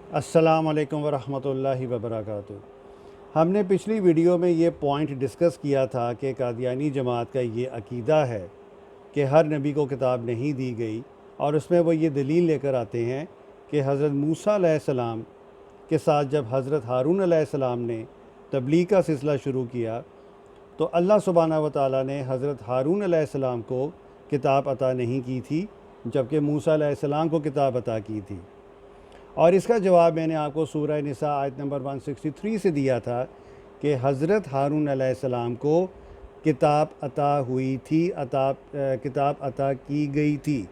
السلام علیکم ورحمۃ اللہ وبرکاتہ۔ ہم نے پچھلی ویڈیو میں یہ پوائنٹ ڈسکس کیا تھا کہ قادیانی جماعت کا یہ عقیدہ ہے کہ ہر نبی کو کتاب نہیں دی گئی، اور اس میں وہ یہ دلیل لے کر آتے ہیں کہ حضرت موسیٰ علیہ السلام کے ساتھ جب حضرت ہارون علیہ السلام نے تبلیغ کا سلسلہ شروع کیا تو اللہ سبحانہ و تعالیٰ نے حضرت ہارون علیہ السلام کو کتاب عطا نہیں کی تھی، جبکہ موسیٰ علیہ السلام کو کتاب عطا کی تھی۔ اور اس کا جواب میں نے آپ کو سورہ نساء آیت نمبر 163 سے دیا تھا کہ حضرت ہارون علیہ السلام کو کتاب عطا ہوئی تھی، کتاب عطا کی گئی تھی۔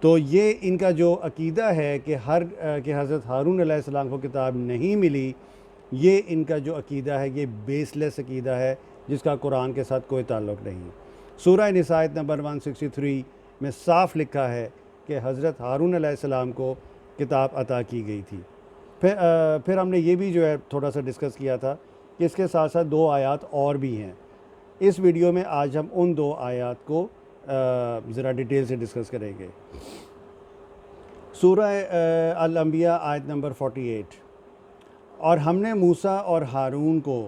تو یہ ان کا جو عقیدہ ہے کہ حضرت ہارون علیہ السلام کو کتاب نہیں ملی، یہ ان کا جو عقیدہ ہے یہ بیس لیس عقیدہ ہے جس کا قرآن کے ساتھ کوئی تعلق نہیں۔ سورہ نساء آیت نمبر 163 میں صاف لکھا ہے کہ حضرت ہارون علیہ السلام کو کتاب عطا کی گئی تھی۔ پھر ہم نے یہ بھی جو ہے تھوڑا سا ڈسکس کیا تھا کہ اس کے ساتھ ساتھ 2 آیات اور بھی ہیں۔ اس ویڈیو میں آج ہم ان 2 آیات کو ذرا ڈیٹیل سے ڈسکس کریں گے۔ سورہ الانبیاء آیت نمبر 48، اور ہم نے موسیٰ اور ہارون کو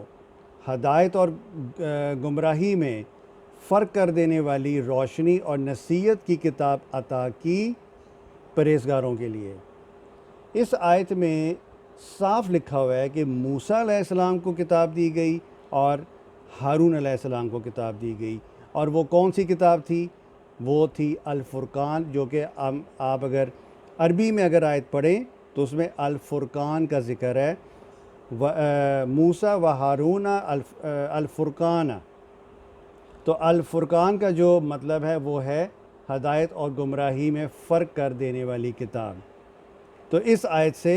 ہدایت اور گمراہی میں فرق کر دینے والی روشنی اور نصیحت کی کتاب عطا کی پرہیزگاروں کے لیے۔ اس آیت میں صاف لکھا ہوا ہے کہ موسیٰ علیہ السلام کو کتاب دی گئی اور ہارون علیہ السلام کو کتاب دی گئی، اور وہ کون سی کتاب تھی؟ وہ تھی الفرقان، جو کہ آپ اگر عربی میں اگر آیت پڑھیں تو اس میں الفرقان کا ذکر ہے، موسیٰ و ہارون الفرقان۔ تو الفرقان کا جو مطلب ہے وہ ہے ہدایت اور گمراہی میں فرق کر دینے والی کتاب۔ تو اس آیت سے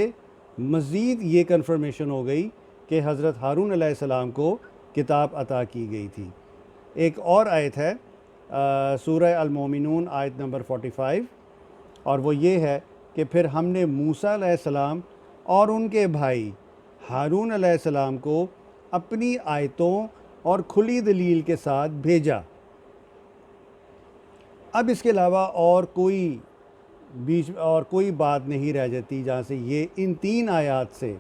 مزید یہ کنفرمیشن ہو گئی کہ حضرت ہارون علیہ السلام کو کتاب عطا کی گئی تھی۔ ایک اور آیت ہے سورہ المومنون آیت نمبر 45، اور وہ یہ ہے کہ پھر ہم نے موسیٰ علیہ السلام اور ان کے بھائی ہارون علیہ السلام کو اپنی آیتوں اور کھلی دلیل کے ساتھ بھیجا۔ اب اس کے علاوہ اور کوئی بات نہیں رہ جاتی جہاں سے یہ ان 3 آیات سے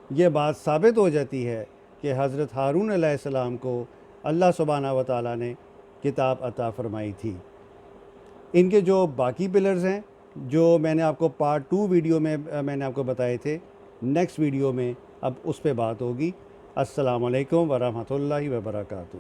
یہ بات ثابت ہو جاتی ہے کہ حضرت ہارون علیہ السلام کو اللہ سبحانہ و تعالیٰ نے کتاب عطا فرمائی تھی۔ ان کے جو باقی پلرز ہیں جو میں نے آپ کو پارٹ 2 ویڈیو میں میں نے آپ کو بتائے تھے، نیکسٹ ویڈیو میں اب اس پہ بات ہوگی۔ السلام علیکم ورحمۃ اللہ وبرکاتہ۔